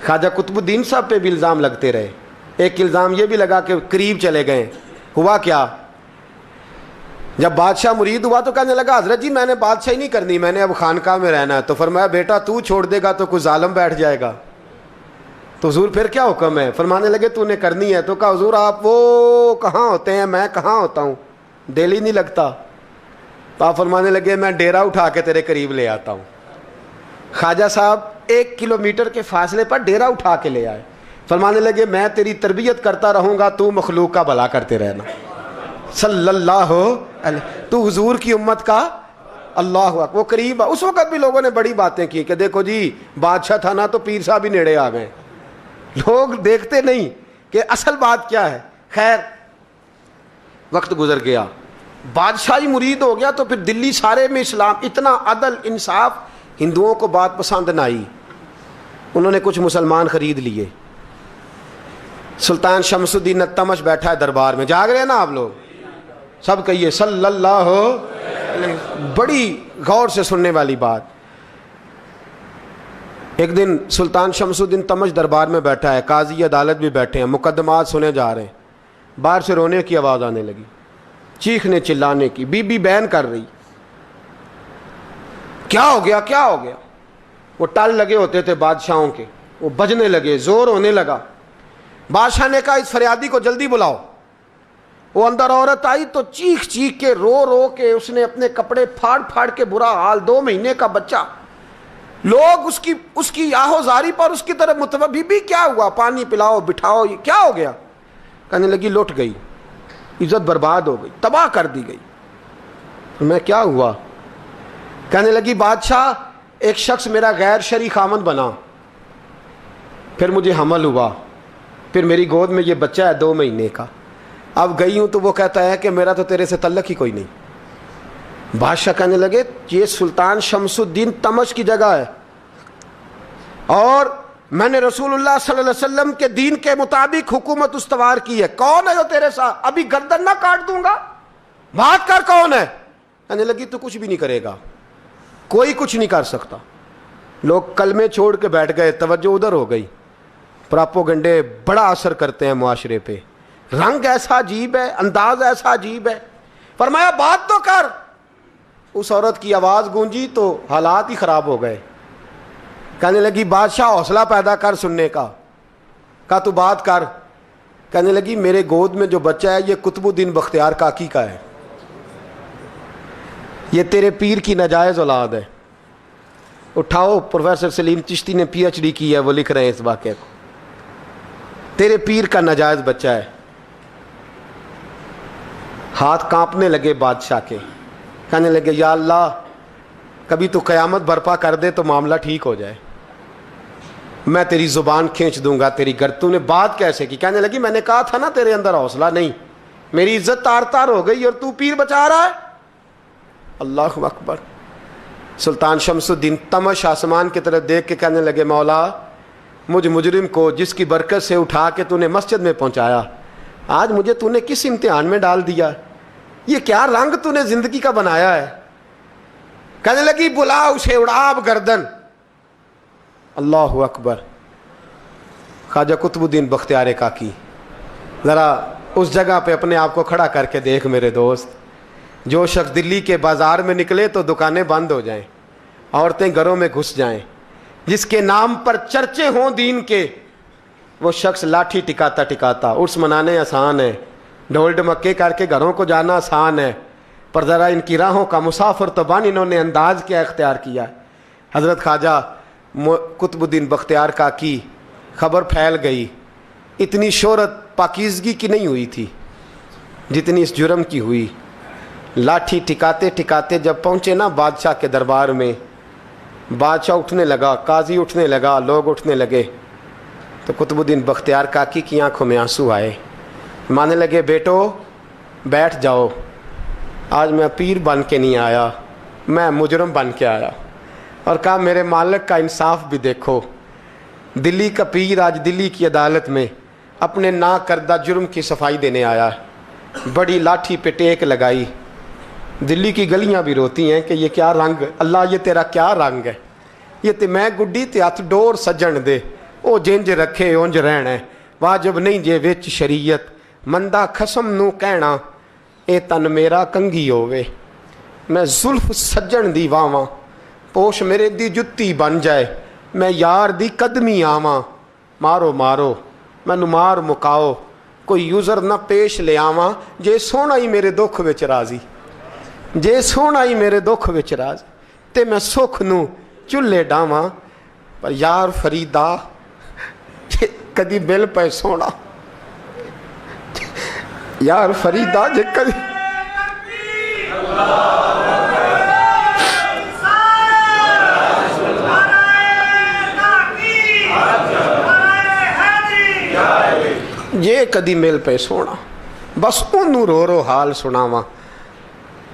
خواجہ قطب الدین صاحب پہ بھی الزام لگتے رہے. ایک الزام یہ بھی لگا کہ قریب چلے گئے. ہوا کیا؟ جب بادشاہ مرید ہوا تو کہنے لگا حضرت جی میں نے بادشاہی نہیں کرنی, میں نے اب خانقاہ میں رہنا ہے. تو فرمایا بیٹا تو چھوڑ دے گا تو کوئی ظالم بیٹھ جائے گا. تو حضور پھر کیا حکم ہے؟ فرمانے لگے تو نے کرنی ہے. تو کہا حضور آپ وہ کہاں ہوتے ہیں, میں کہاں ہوتا ہوں, دل ہی نہیں لگتا. تو آپ فرمانے لگے میں ڈیرا اٹھا کے تیرے قریب لے آتا ہوں. خواجہ صاحب 1 کلومیٹر کے فاصلے پر ڈیرا اٹھا کے لے آئے. فرمانے لگے میں تیری تربیت کرتا رہوں گا, تو مخلوق کا بھلا کرتے رہنا. صلی اللہ علیہ, تو حضور کی امت کا اللہ اکبر. وہ قریب, اس وقت بھی لوگوں نے بڑی باتیں کی کہ دیکھو جی بادشاہ تھا نا تو پیر صاحب ہی نیڑے آ گئے. لوگ دیکھتے نہیں کہ اصل بات کیا ہے. خیر وقت گزر گیا, بادشاہی مرید ہو گیا, تو پھر دلی سارے میں اسلام, اتنا عدل انصاف, ہندوؤں کو بات پسند نہ آئی. انہوں نے کچھ مسلمان خرید لیے. سلطان شمس الدین التمش بیٹھا ہے دربار میں, جاگ رہے ہیں نا آپ لوگ سب, کہیے صلی اللہ علیہ. بڑی غور سے سننے والی بات. ایک دن سلطان شمس الدین تمش دربار میں بیٹھا ہے, قاضی عدالت بھی بیٹھے ہیں, مقدمات سنے جا رہے ہیں. باہر سے رونے کی آواز آنے لگی, چیخنے چلانے کی, بی بی بین کر رہی. کیا ہو گیا کیا ہو گیا؟ وہ ٹال لگے ہوتے تھے بادشاہوں کے, وہ بجنے لگے, زور ہونے لگا. بادشاہ نے کہا اس فریادی کو جلدی بلاؤ. وہ اندر عورت آئی تو چیخ چیخ کے رو رو کے اس نے اپنے کپڑے پھاڑ پھاڑ کے, برا حال, 2 مہینے کا بچہ. لوگ اس کی آہو زاری پر اس کی طرف متوجہ, بی بی کیا ہوا, پانی پلاؤ بٹھاؤ, یہ کیا ہو گیا؟ کہنے لگی لٹ گئی, عزت برباد ہو گئی, تباہ کر دی گئی. میں کیا ہوا؟ کہنے لگی بادشاہ ایک شخص میرا غیر شرعی خامند بنا, پھر مجھے حمل ہوا, پھر میری گود میں یہ بچہ ہے 2 مہینے کا. اب گئی ہوں تو وہ کہتا ہے کہ میرا تو تیرے سے تعلق ہی کوئی نہیں. بادشاہ کہنے لگے یہ سلطان شمس الدین تمش کی جگہ ہے, اور میں نے رسول اللہ صلی اللہ علیہ وسلم کے دین کے مطابق حکومت استوار کی ہے. کون ہے جو تیرے ساتھ؟ ابھی گردن نہ کاٹ دوں گا, بات کر کون ہے. کہنے لگی تو کچھ بھی نہیں کرے گا, کوئی کچھ نہیں کر سکتا. لوگ کلمے چھوڑ کے بیٹھ گئے, توجہ ادھر ہو گئی. پراپوگنڈے بڑا اثر کرتے ہیں معاشرے پہ. رنگ ایسا عجیب ہے, انداز ایسا عجیب ہے. فرمایا بات تو کر. اس عورت کی آواز گونجی تو حالات ہی خراب ہو گئے. کہنے لگی بادشاہ حوصلہ پیدا کر سننے کا. کہا تو بات کر. کہنے لگی میرے گود میں جو بچہ ہے یہ قطب الدین بختیار کاکی کا ہے, یہ تیرے پیر کی ناجائز اولاد ہے. اٹھاؤ, پروفیسر سلیم چشتی نے پی ایچ ڈی کی ہے, وہ لکھ رہے ہیں اس واقعے کو. تیرے پیر کا ناجائز بچہ ہے. ہاتھ کانپنے لگے بادشاہ کے. کہنے لگے یا اللہ کبھی تو قیامت برپا کر دے تو معاملہ ٹھیک ہو جائے, میں تیری زبان کھینچ دوں گا تیری تو نے بات کیسے کی؟ کہنے لگی میں نے کہا تھا نا تیرے اندر حوصلہ نہیں, میری عزت تار تار ہو گئی اور تو پیر بچا رہا ہے. اللہ اکبر. سلطان شمس الدین تمش آسمان کی طرف دیکھ کے کہنے لگے مولا مجھ مجرم کو جس کی برکت سے اٹھا کے تو نے مسجد میں پہنچایا, آج مجھے تو نے کس امتحان میں ڈال دیا؟ یہ کیا رنگ تو نے زندگی کا بنایا ہے؟ کہنے لگی بلا اسے, اڑاب گردن. اللہ اکبر. خواجہ قطب الدین بختیار کاکی, ذرا اس جگہ پہ اپنے آپ کو کھڑا کر کے دیکھ میرے دوست. جو شخص دلی کے بازار میں نکلے تو دکانیں بند ہو جائیں, عورتیں گھروں میں گھس جائیں, جس کے نام پر چرچے ہوں دین کے, وہ شخص لاٹھی ٹکاتا ٹکاتا. عرس منانے آسان ہے, ڈھول ڈمکے کر کے گھروں کو جانا آسان ہے, پر ذرا ان کی راہوں کا مسافر تو بن انہوں نے انداز کیا اختیار کیا. حضرت خواجہ قطب الدین بختیار کاکی, خبر پھیل گئی. اتنی شہرت پاکیزگی کی نہیں ہوئی تھی جتنی اس جرم کی ہوئی. لاٹھی ٹکاتے ٹکاتے جب پہنچے نا بادشاہ کے دربار میں, بادشاہ اٹھنے لگا, قاضی اٹھنے لگا, لوگ اٹھنے لگے, تو قطب الدین بختیار کاکی کی آنکھوں میں آنسو آئے. مانے لگے بیٹو بیٹھ جاؤ, آج میں پیر بن کے نہیں آیا, میں مجرم بن کے آیا. اور کہا میرے مالک کا انصاف بھی دیکھو, دلی کا پیر آج دلی کی عدالت میں اپنے نا کردہ جرم کی صفائی دینے آیا. بڑی لاٹھی پہ ٹیک لگائی. دلی کی گلیاں بھی روتی ہیں کہ یہ کیا رنگ, اللہ یہ تیرا کیا رنگ ہے, یہ تے میں گڈی تے ہاتھ ڈور سجن دے, ਉਹ ਜਿੰਜ ਰੱਖੇ ਉਂਝ ਰਹਿਣਾ, ਵਾਜਬ ਨਹੀਂ ਜੇ ਵਿੱਚ ਸ਼ਰੀਅਤ, ਮੰਦਾ ਖਸਮ ਨੂੰ ਕਹਿਣਾ, ਇਹ ਤਨ ਮੇਰਾ ਕੰਗੀ ਹੋਵੇ। ਮੈਂ ਜ਼ੁਲਫ ਸੱਜਣ ਦੀ ਵਾਵਾਂ, ਪੋਸ਼ ਮੇਰੇ ਦੀ ਜੁੱਤੀ ਬਣ ਜਾਏ, ਮੈਂ ਯਾਰ ਦੀ ਕਦਮੀ ਆਵਾਂ। ਮਾਰੋ ਮਾਰੋ ਮੈਨੂੰ ਮਾਰ ਮੁਕਾਓ, ਕੋਈ ਯੂਜ਼ਰ ਨਾ ਪੇਸ਼ ਲਿਆਵਾਂ, ਜੇ ਸੋਹਣਾ ਹੀ ਮੇਰੇ ਦੁੱਖ ਵਿੱਚ ਰਾਜ਼ੀ, ਜੇ ਸੋਹਣਾ ਹੀ ਮੇਰੇ ਦੁੱਖ ਵਿੱਚ ਰਾਜ਼ੀ, ਤੇ ਮੈਂ ਸੁੱਖ ਨੂੰ ਚੁੱਲ੍ਹੇ ਡਾਵਾਂ। ਪਰ ਯਾਰ ਫਰੀਦਾ ਜੇ ਕਦੀ ਮਿਲ ਪਏ ਸੋਹਣਾ, ਯਾਰ ਫਰੀਦਾ ਜੇ ਕਦੀ ਜੇ ਕਦੀ ਮਿਲ ਪਏ ਸੋਹਣਾ, ਬਸ ਉਹਨੂੰ ਰੋ ਰੋ ਹਾਲ ਸੁਣਾਵਾਂ।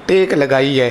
ਟੇਕ ਲਗਾਈ ਹੈ,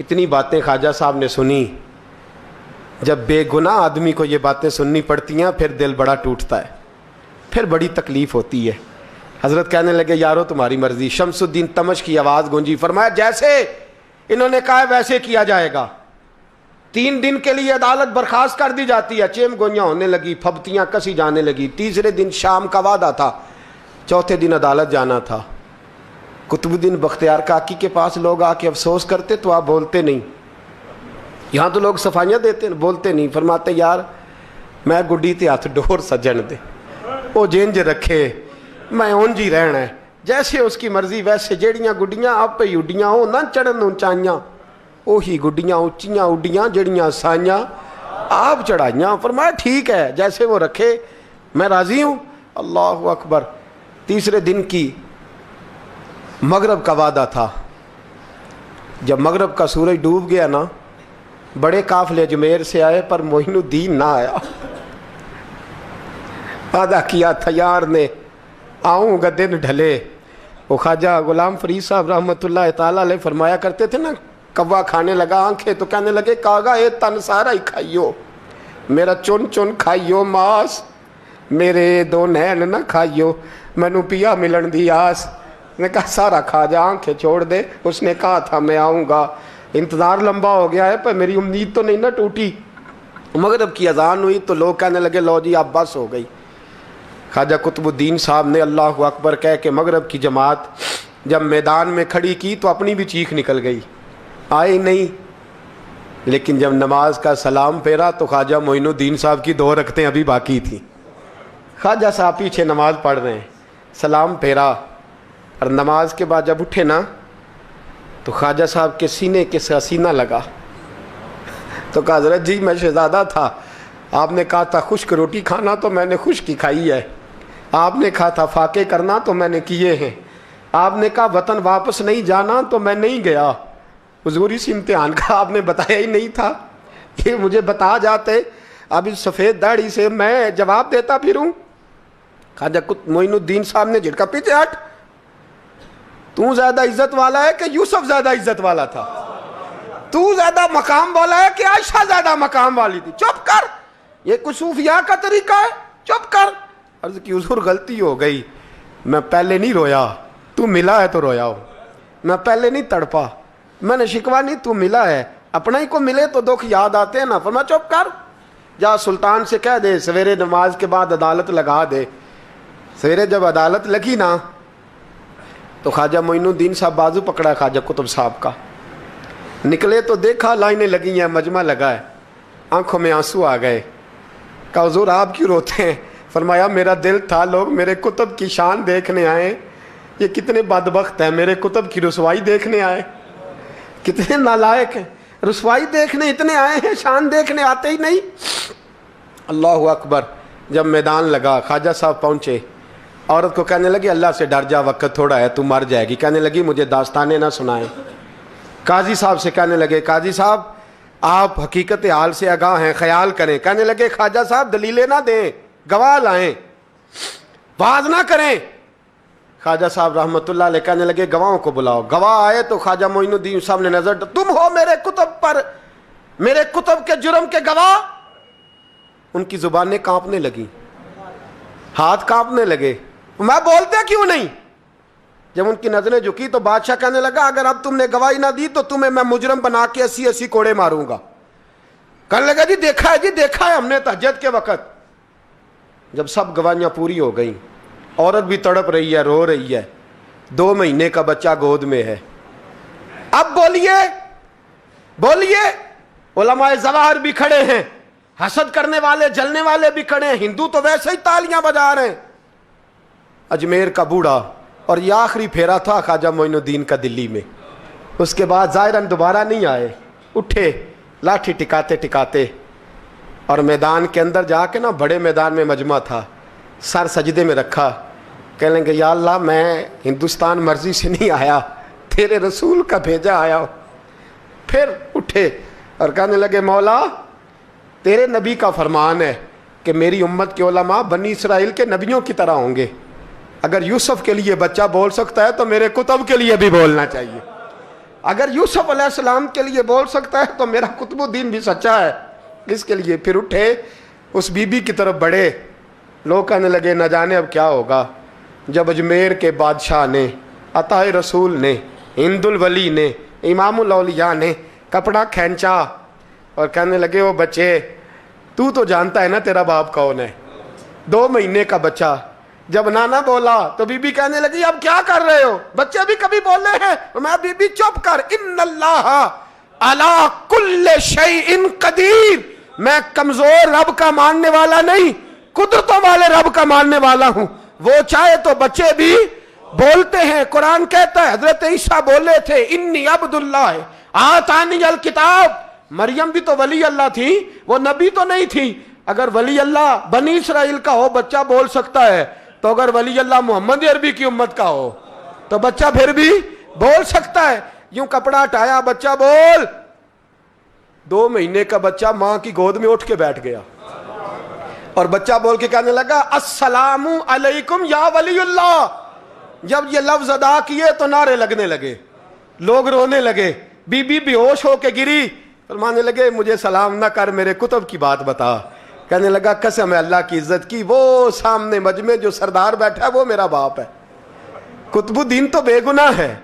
اتنی باتیں خواجہ صاحب نے سنی. جب بے گناہ آدمی کو یہ باتیں سننی پڑتی ہیں پھر دل بڑا ٹوٹتا ہے, پھر بڑی تکلیف ہوتی ہے. حضرت کہنے لگے یارو تمہاری مرضی. شمس الدین تمش کی آواز گونجی, فرمایا جیسے انہوں نے کہا ویسے کیا جائے گا. 3 دن کے لیے عدالت برخاست کر دی جاتی ہے. چیم گوئیاں ہونے لگی, پھبتیاں کسی جانے لگی. تیسرے دن شام کا وعدہ تھا, چوتھے دن عدالت جانا تھا. قطب الدین بختیار کاکی کے پاس لوگ آ کے افسوس کرتے تو آپ بولتے نہیں. یہاں تو لوگ صفائیاں دیتے بولتے نہیں. فرماتے یار میں گڈی تے ہاتھ ڈور سجن دے, وہ جینج رکھے میں اونج ہی رہنا ہے, جیسے اس کی مرضی ویسے. جیڑیاں گڈیاں آپ پہ اڈیاں ہو نہ چڑھن اونچائیاں, وہی گڈیاں اونچیاں اڈیاں جڑیاں سائیاں آپ چڑھائیاں. فرمایا ٹھیک ہے جیسے وہ رکھے میں راضی ہوں. اللہ اکبر. تیسرے دن کی مغرب کا وعدہ تھا. جب مغرب کا سورج ڈوب گیا نا, بڑے قافلے اجمیر سے آئے پر معین الدین نہ آیا. وعدہ کیا تھا یار نے آؤں گا دن ڈھلے. وہ خواجہ غلام فرید صاحب رحمۃ اللہ تعالیٰ علیہ فرمایا کرتے تھے نا, کوا کھانے لگا آنکھیں تو کہنے لگے کاغا اے تن سارا ہی کھائیو, میرا چن چن کھائیو ماس, میرے 2 نین نہ کھائیو, مینو پیا ملن دی آس. نے کہا سارا کھا جا, آنکھیں چھوڑ دے. اس نے کہا تھا میں آؤں گا, انتظار لمبا ہو گیا ہے پر میری امید تو نہیں نہ ٹوٹی. مغرب کی اذان ہوئی تو لوگ کہنے لگے لو جی اب بس ہو گئی. خواجہ قطب الدین صاحب نے اللہ اکبر کہہ کے مغرب کی جماعت جب میدان میں کھڑی کی تو اپنی بھی چیخ نکل گئی, آئی نہیں. لیکن جب نماز کا سلام پھیرا تو خواجہ معین الدین صاحب کی 2 رکعتیں ابھی باقی تھیں. خواجہ صاحب پیچھے نماز پڑھ رہے ہیں, سلام پھیرا اور نماز کے بعد جب اٹھے نا تو خواجہ صاحب کے سینے کے سینہ لگا. تو کہا حضرت جی میں شہزادہ تھا, آپ نے کہا تھا خشک روٹی کھانا تو میں نے خشک کی کھائی ہے, آپ نے کہا تھا فاقے کرنا تو میں نے کیے ہیں, آپ نے کہا وطن واپس نہیں جانا تو میں نہیں گیا. حضور اس امتحان کا آپ نے بتایا ہی نہیں تھا, یہ مجھے بتا جاتے اب اس سفید داڑھی سے میں جواب دیتا پھروں. خواجہ معین الدین صاحب نے جھٹکا, پیچھے ہٹ, تو زیادہ عزت والا ہے کہ یوسف زیادہ عزت والا تھا؟ تو زیادہ مقام والا ہے کہ عائشہ زیادہ مقام والی تھی؟ چپ کر, یہ کوئی صوفیاء کا طریقہ ہے, چپ کر. عرض کی حضور غلطی ہو گئی, میں پہلے نہیں رویا, تو ملا ہے تو رویا ہوں. میں پہلے نہیں تڑپا, میں نے شکوا نہیں, تو ملا ہے. اپنا ہی کو ملے تو دکھ یاد آتے ہیں نا. فرمایا چپ کر, جا سلطان سے کہہ دے سویرے نماز کے بعد عدالت لگا دے. سویرے جب عدالت لگی نا تو خواجہ معین الدین صاحب بازو پکڑا خواجہ قطب صاحب کا, نکلے تو دیکھا لائنیں لگی ہیں, مجمع لگا ہے, آنکھوں میں آنسو آ گئے. کہا حضور آپ کیوں روتے ہیں؟ فرمایا میرا دل تھا لوگ میرے کتب کی شان دیکھنے آئے, یہ کتنے بدبخت ہیں, میرے کتب کی رسوائی دیکھنے آئے. کتنے نالائق ہیں, رسوائی دیکھنے اتنے آئے ہیں, شان دیکھنے آتے ہی نہیں. اللہ اکبر. جب میدان لگا خواجہ صاحب پہنچے, عورت کو کہنے لگی اللہ سے ڈر جا, وقت تھوڑا ہے, تو مر جائے گی. کہنے لگی مجھے داستانیں نہ سنائیں. قاضی صاحب سے کہنے لگے قاضی صاحب آپ حقیقت حال سے آگاہ ہیں, خیال کریں. کہنے لگے خواجہ صاحب دلیلیں نہ دیں, گواہ لائیں, واز نہ کریں. خواجہ صاحب رحمۃ اللہ علیہ کہنے لگے گواہوں کو بلاؤ. گواہ آئے تو خواجہ معین الدین صاحب نے نظر, تم ہو میرے کتب پر, میرے کتب کے جرم کے گواہ. ان کی زبانیں کانپنے لگیں, ہاتھ کانپنے لگے. میں بولتے کیوں نہیں؟ جب ان کی نظریں جھکی تو بادشاہ کہنے لگا اگر اب تم نے گواہی نہ دی تو تمہیں میں مجرم بنا کے 80 کوڑے ماروں گا. کہنے لگا جی دیکھا ہے ہم نے تہجد کے وقت. جب سب گواہیاں پوری ہو گئیں, عورت بھی تڑپ رہی ہے, رو رہی ہے, 2 مہینے کا بچہ گود میں ہے. اب بولیے. علماء ظواہر بھی کھڑے ہیں, حسد کرنے والے جلنے والے بھی کھڑے ہیں, ہندو تو ویسے ہی تالیاں بجا رہے ہیں. اجمیر کا بوڑھا, اور یہ آخری پھیرا تھا خواجہ معین الدین کا دلی میں. اس کے بعد ظاہراً دوبارہ نہیں آئے. اٹھے لاٹھی ٹکاتے ٹکاتے اور میدان کے اندر جا کے نا, بڑے میدان میں مجمع تھا, سر سجدے میں رکھا. کہنے لگے یا اللہ میں ہندوستان مرضی سے نہیں آیا, تیرے رسول کا بھیجا آیا ہوں. پھر اٹھے اور کہنے لگے مولا تیرے نبی کا فرمان ہے کہ میری امت کے علماء بنی اسرائیل کے نبیوں کی طرح ہوں گے. اگر یوسف کے لیے بچہ بول سکتا ہے تو میرے کتب کے لیے بھی بولنا چاہیے. اگر یوسف علیہ السلام کے لیے بول سکتا ہے تو میرا قطب الدین بھی سچا ہے. اس کے لیے پھر اٹھے, اس بی بی کی طرف بڑھے. لوگ کہنے لگے نہ جانے اب کیا ہوگا. جب اجمیر کے بادشاہ نے, عطا رسول نے, ہند الولی نے, امام الاولیاء نے کپڑا کھینچا اور کہنے لگے وہ بچے تو جانتا ہے نا تیرا باپ کون ہے, 2 مہینے کا بچہ. جب نانا بولا تو بی بی کہنے لگی اب کیا کر رہے ہو, بچے بھی کبھی بولے ہیں. میں بی بی چپ کر, ان اللہ علی کل شیء قدیر, میں کمزور رب کا ماننے والا نہیں, قدرتوں والے رب کا ماننے والا ہوں. وہ چاہے تو بچے بھی بولتے ہیں. قرآن کہتا ہے حضرت عیسیٰ بولے تھے انی عبداللہ آتانی الکتاب. مریم بھی تو ولی اللہ تھی, وہ نبی تو نہیں تھی. اگر ولی اللہ بنی اسرائیل کا ہو بچہ بول سکتا ہے, تو اگر ولی اللہ محمد عربی کی امت کا ہو تو بچہ پھر بھی بول سکتا ہے. یوں کپڑا ہٹایا, بچہ بول. 2 مہینے کا بچہ ماں کی گود میں اٹھ کے بیٹھ گیا اور بچہ بول کے کہنے لگا السلام علیکم یا ولی اللہ. جب یہ لفظ ادا کیے تو نعرے لگنے لگے, لوگ رونے لگے. بی بی بے ہوش ہو کے گری, فرمانے لگے مجھے سلام نہ کر, میرے کتب کی بات بتا. کہنے لگا قسم ہے اللہ کی عزت کی, وہ سامنے مجمع جو سردار بیٹھا ہے وہ میرا باپ ہے. قطب الدین تو بے گناہ ہے,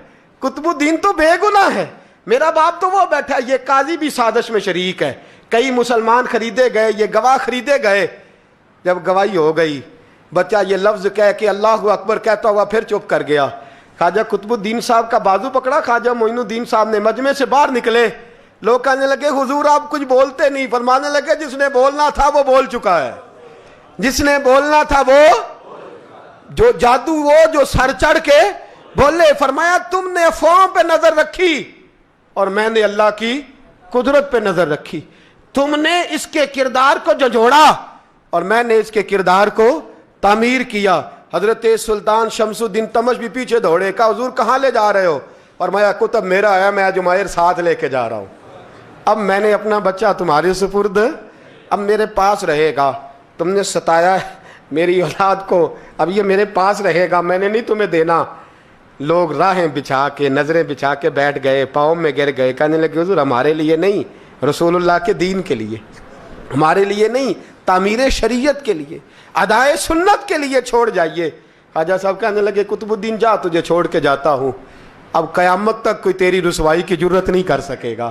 قطب الدین تو بے گناہ ہے, میرا باپ تو وہ بیٹھا ہے. یہ قاضی بھی سازش میں شریک ہے. کئی مسلمان خریدے گئے, یہ گواہ خریدے گئے. جب گواہی ہو گئی, بچہ یہ لفظ کہہ کے اللہ اکبر کہتا ہوا پھر چپ کر گیا. خواجہ قطب الدین صاحب کا بازو پکڑا, خواجہ معین الدین صاحب نے مجمع سے باہر نکلے. لوگ کہنے لگے حضور آپ کچھ بولتے نہیں. فرمانے لگے جس نے بولنا تھا وہ بول چکا ہے, جس نے بولنا تھا وہ جو جادو وہ جو سر چڑھ کے بولے. فرمایا تم نے افواہوں پہ نظر رکھی اور میں نے اللہ کی قدرت پہ نظر رکھی. تم نے اس کے کردار کو جھنجھوڑا اور میں نے اس کے کردار کو تعمیر کیا. حضرت سلطان شمس الدین تمش بھی پیچھے دوڑے, کہا حضور کہاں لے جا رہے ہو؟ فرمایا کتب میرا ہے, میں جمائر ساتھ لے کے جا رہا ہوں. اب میں نے اپنا بچہ تمہارے سپرد, اب میرے پاس رہے گا. تم نے ستایا میری اولاد کو, اب یہ میرے پاس رہے گا, میں نے نہیں تمہیں دینا. لوگ راہیں بچھا کے, نظریں بچھا کے بیٹھ گئے, پاؤں میں گر گئے. کہنے لگے حضور ہمارے لیے نہیں, رسول اللہ کے دین کے لیے, ہمارے لیے نہیں, تعمیر شریعت کے لیے, ادائے سنت کے لیے چھوڑ جائیے. خواجہ صاحب کہنے لگے قطب الدین جا, تجھے چھوڑ کے جاتا ہوں, اب قیامت تک کوئی تیری رسوائی کی جرت نہیں کر سکے گا.